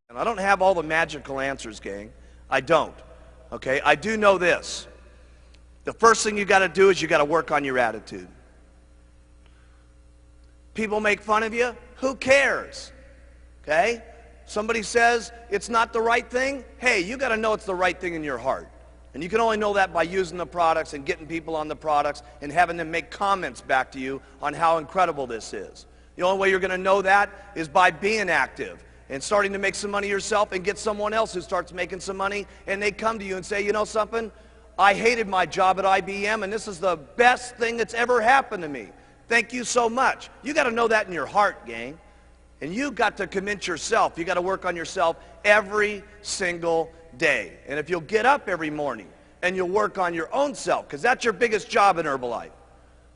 And I don't have all the magical answers, gang. I don't. Okay? I do know this. The first thing you got to do is you got to work on your attitude. People make fun of you. Who cares? Okay? Somebody says it's not the right thing. Hey, you got to know it's the right thing in your heart. And you can only know that by using the products and getting people on the products and having them make comments back to you on how incredible this is. The only way you're going to know that is by being active and starting to make some money yourself and get someone else who starts making some money, and they come to you and say, you know something? I hated my job at IBM, and this is the best thing that's ever happened to me. Thank you so much. You got to know that in your heart, gang. And you got to convince yourself. You got to work on yourself every single day. And if you'll get up every morning and you'll work on your own self, because that's your biggest job in Herbalife,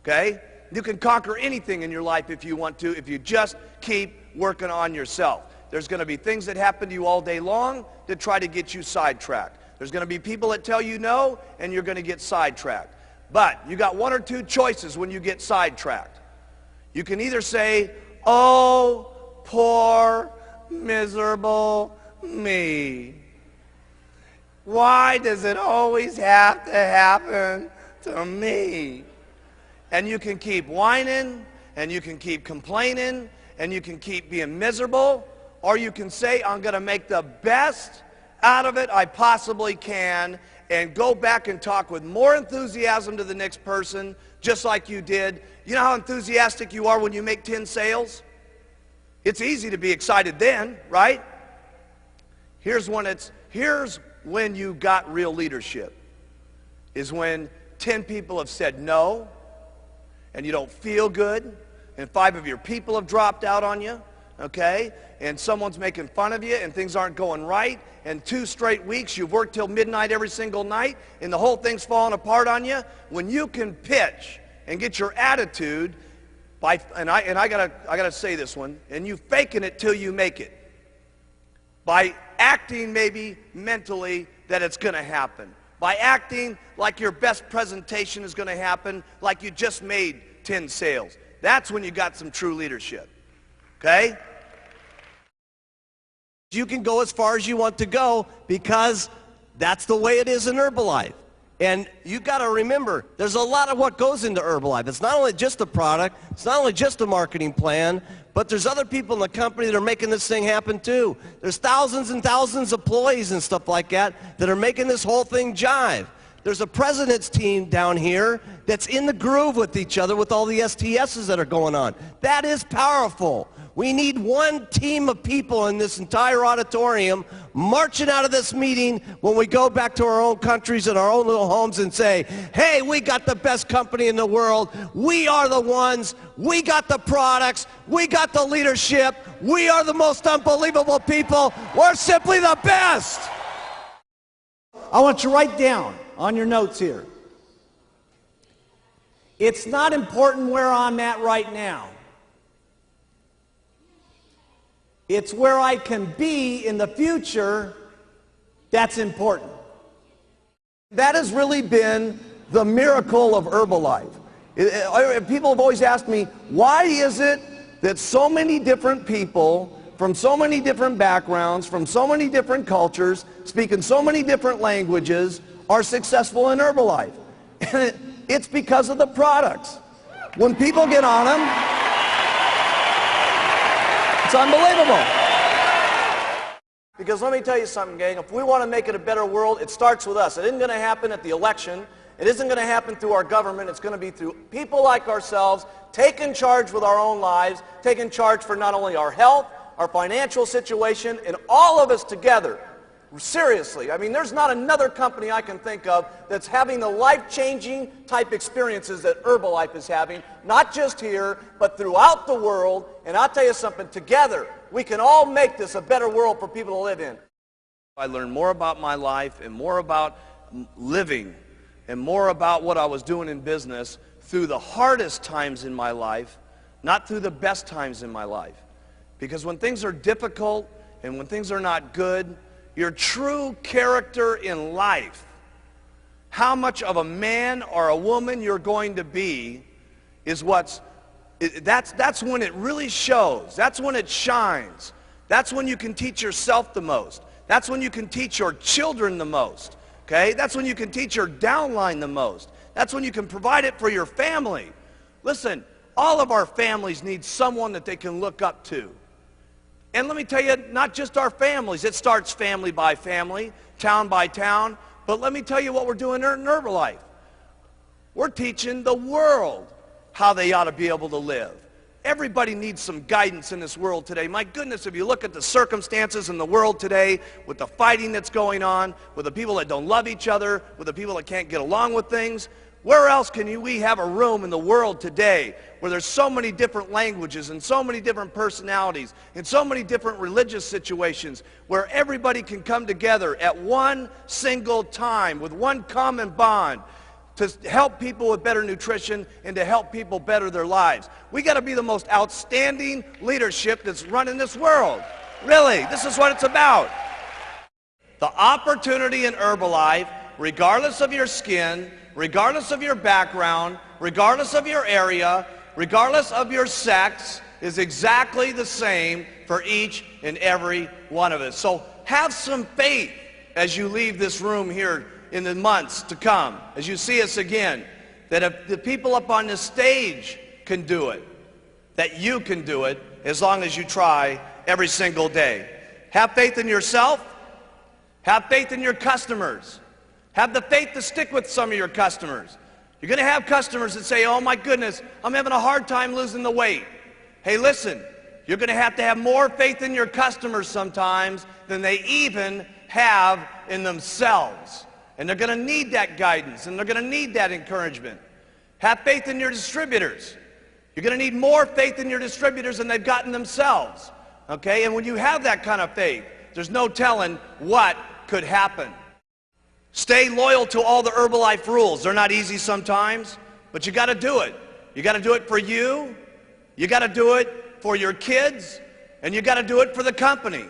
okay? You can conquer anything in your life if you want to, if you just keep working on yourself. There's going to be things that happen to you all day long that try to get you sidetracked. There's going to be people that tell you no, and you're going to get sidetracked. But you got one or two choices when you get sidetracked. You can either say, oh, poor, miserable me. Why does it always have to happen to me? And you can keep whining, and you can keep complaining, and you can keep being miserable, or you can say, I'm going to make the best out of it I possibly can, and go back and talk with more enthusiasm to the next person, just like you did. You know how enthusiastic you are when you make 10 sales? It's easy to be excited then, right? Here's when you got real leadership, is when 10 people have said no, and you don't feel good, and 5 of your people have dropped out on you, okay? And someone's making fun of you, and things aren't going right, and 2 straight weeks you've worked till midnight every single night, and the whole thing's falling apart on you. When you can pitch and get your attitude, and I gotta say this one, and you faking it till you make it, by acting maybe mentally that it's going to happen, by acting like your best presentation is going to happen, like you just made 10 sales. That's when you got some true leadership, okay? You can go as far as you want to go because that's the way it is in Herbalife. And you got to remember, there's a lot of what goes into Herbalife. It's not only just the product, it's not only just a marketing plan, but there's other people in the company that are making this thing happen too. There's thousands and thousands of employees and stuff like that that are making this whole thing jive. There's a president's team down here that's in the groove with each other with all the STSs that are going on. That is powerful. We need one team of people in this entire auditorium marching out of this meeting when we go back to our own countries and our own little homes and say, hey, we got the best company in the world. We are the ones. We got the products. We got the leadership. We are the most unbelievable people. We're simply the best. I want you to write down on your notes here. It's not important where I'm at right now. It's where I can be in the future that's important. That has really been the miracle of Herbalife. People have always asked me, why is it that so many different people from so many different backgrounds, from so many different cultures, speaking so many different languages, are successful in Herbalife? And it's because of the products. When people get on them, it's unbelievable. Because let me tell you something, gang. If we want to make it a better world, it starts with us. It isn't going to happen at the election. It isn't going to happen through our government. It's going to be through people like ourselves, taking charge with our own lives, taking charge for not only our health, our financial situation, and all of us together. Seriously, I mean, there's not another company I can think of that's having the life-changing type experiences that Herbalife is having, not just here, but throughout the world. And I'll tell you something, together, we can all make this a better world for people to live in. I learned more about my life and more about living and more about what I was doing in business through the hardest times in my life, not through the best times in my life. Because when things are difficult and when things are not good, your true character in life, how much of a man or a woman you're going to be, is that's when it really shows. That's when it shines. That's when you can teach yourself the most. That's when you can teach your children the most. Okay? That's when you can teach your downline the most. That's when you can provide it for your family. Listen, all of our families need someone that they can look up to. And let me tell you, not just our families. It starts family by family, town by town. But let me tell you what we're doing in Herbalife. We're teaching the world how they ought to be able to live. Everybody needs some guidance in this world today. My goodness, if you look at the circumstances in the world today, with the fighting that's going on, with the people that don't love each other, with the people that can't get along with things, where else can we have a room in the world today where there's so many different languages and so many different personalities and so many different religious situations where everybody can come together at one single time with one common bond to help people with better nutrition and to help people better their lives? We got to be the most outstanding leadership that's running this world. Really, this is what it's about. The opportunity in Herbalife, regardless of your skin, regardless of your background, regardless of your area, regardless of your sex, is exactly the same for each and every one of us. So have some faith as you leave this room here in the months to come, as you see us again, that if the people up on this stage can do it, that you can do it as long as you try every single day. Have faith in yourself. Have faith in your customers. Have the faith to stick with some of your customers. You're going to have customers that say, oh my goodness, I'm having a hard time losing the weight. Hey, listen, you're going to have more faith in your customers sometimes than they even have in themselves. And they're going to need that guidance, and they're going to need that encouragement. Have faith in your distributors. You're going to need more faith in your distributors than they've gotten themselves. Okay? And when you have that kind of faith, there's no telling what could happen. Stay loyal to all the Herbalife rules. They're not easy sometimes, but you got to do it. You got to do it for you. You got to do it for your kids, and you got to do it for the company.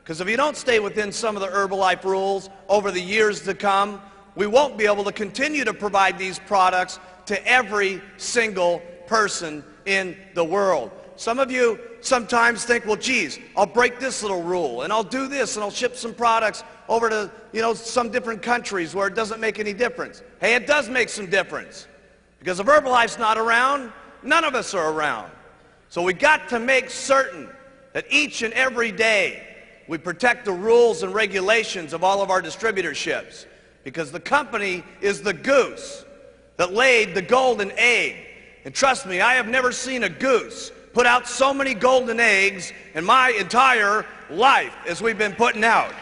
Because if you don't stay within some of the Herbalife rules over the years to come, we won't be able to continue to provide these products to every single person in the world. Some of you sometimes think, well, geez, I'll break this little rule, and I'll do this, and I'll ship some products over to, some different countries where it doesn't make any difference. Hey, it does make some difference. Because if Herbalife's not around, none of us are around. So we got to make certain that each and every day we protect the rules and regulations of all of our distributorships. Because the company is the goose that laid the golden egg. And trust me, I have never seen a goose put out so many golden eggs in my entire life as we've been putting out.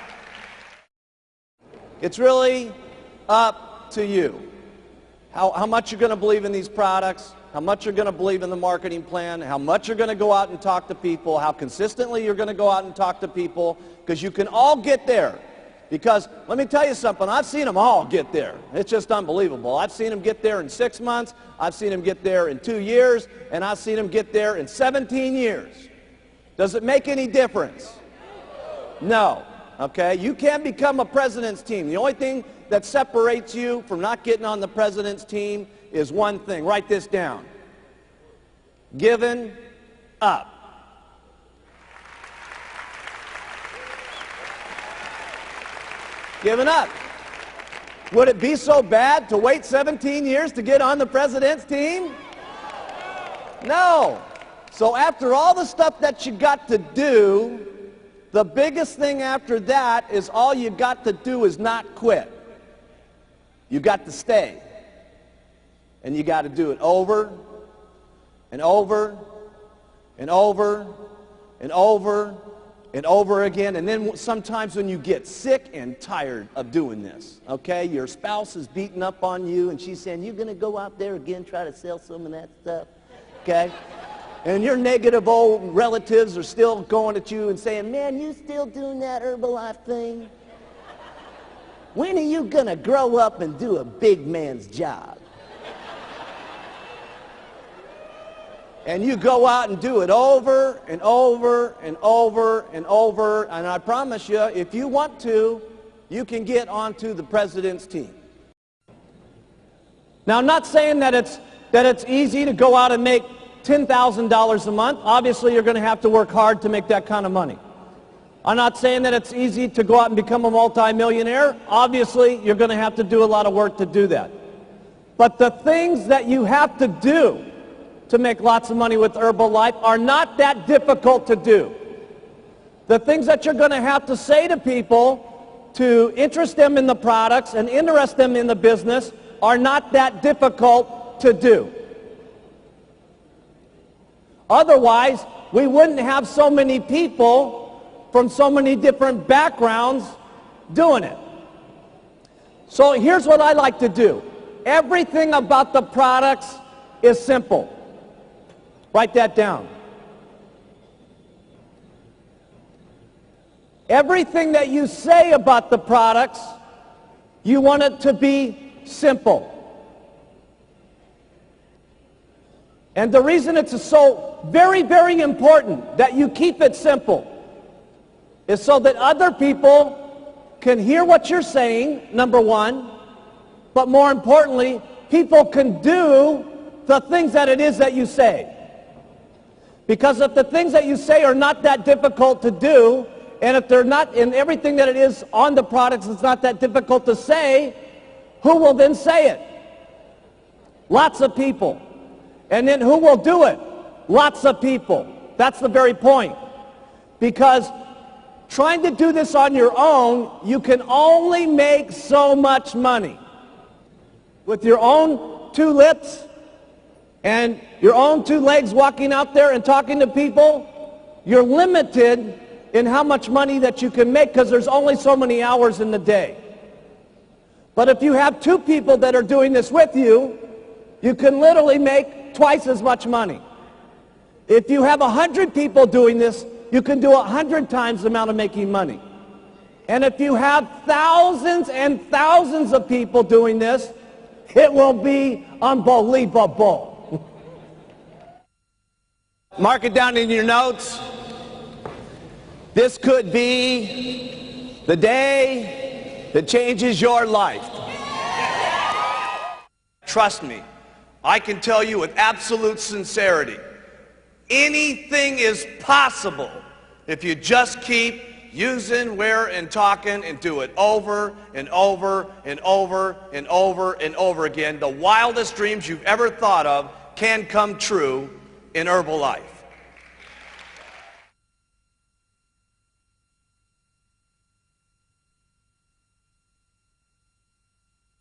It's really up to you. How much you're going to believe in these products, how much you're going to believe in the marketing plan, how much you're going to go out and talk to people, how consistently you're going to go out and talk to people, because you can all get there. Because let me tell you something, I've seen them all get there. It's just unbelievable. I've seen them get there in 6 months, I've seen them get there in 2 years, and I've seen them get there in 17 years. Does it make any difference? No. Okay? You can't become a president's team. The only thing that separates you from not getting on the president's team is one thing. Write this down. Giving up. Giving up. Would it be so bad to wait 17 years to get on the president's team? No. So after all the stuff that you got to do, the biggest thing after that is all you got to do is not quit. You got to stay. And you got to do it over and over and over and over and over again. And then sometimes when you get sick and tired of doing this, okay, your spouse is beating up on you and she's saying, you're going to go out there again, try to sell some of that stuff, okay? And your negative old relatives are still going at you and saying, man, you still doing that Herbalife thing? When are you going to grow up and do a big man's job? And you go out and do it over and over and over and over. And I promise you, if you want to, you can get onto the president's team. Now, I'm not saying that it's easy to go out and make $10,000 a month. Obviously, you're going to have to work hard to make that kind of money. I'm not saying that it's easy to go out and become a multimillionaire. Obviously, you're going to have to do a lot of work to do that. But the things that you have to do to make lots of money with Herbalife are not that difficult to do. The things that you're going to have to say to people to interest them in the products and interest them in the business are not that difficult to do. Otherwise, we wouldn't have so many people from so many different backgrounds doing it. So here's what I like to do. Everything about the products is simple. Write that down. Everything that you say about the products, you want it to be simple. And the reason it's so very, very important that you keep it simple is so that other people can hear what you're saying, number one, but more importantly, people can do the things that it is that you say. Because if the things that you say are not that difficult to do, and if they're not in everything that it is on the products, it's not that difficult to say, who will then say it? Lots of people. And then who will do it? Lots of people. That's the very point. Because trying to do this on your own, you can only make so much money. With your own two lips and your own two legs walking out there and talking to people, you're limited in how much money that you can make because there's only so many hours in the day. But if you have two people that are doing this with you, you can literally make twice as much money. If you have 100 people doing this, you can do 100 times the amount of making money. And if you have thousands and thousands of people doing this, it will be unbelievable. Mark it down in your notes. This could be the day that changes your life. Trust me, I can tell you with absolute sincerity, anything is possible if you just keep using, wear, and talking and do it over and over and over and over and over again. The wildest dreams you've ever thought of can come true in Herbalife.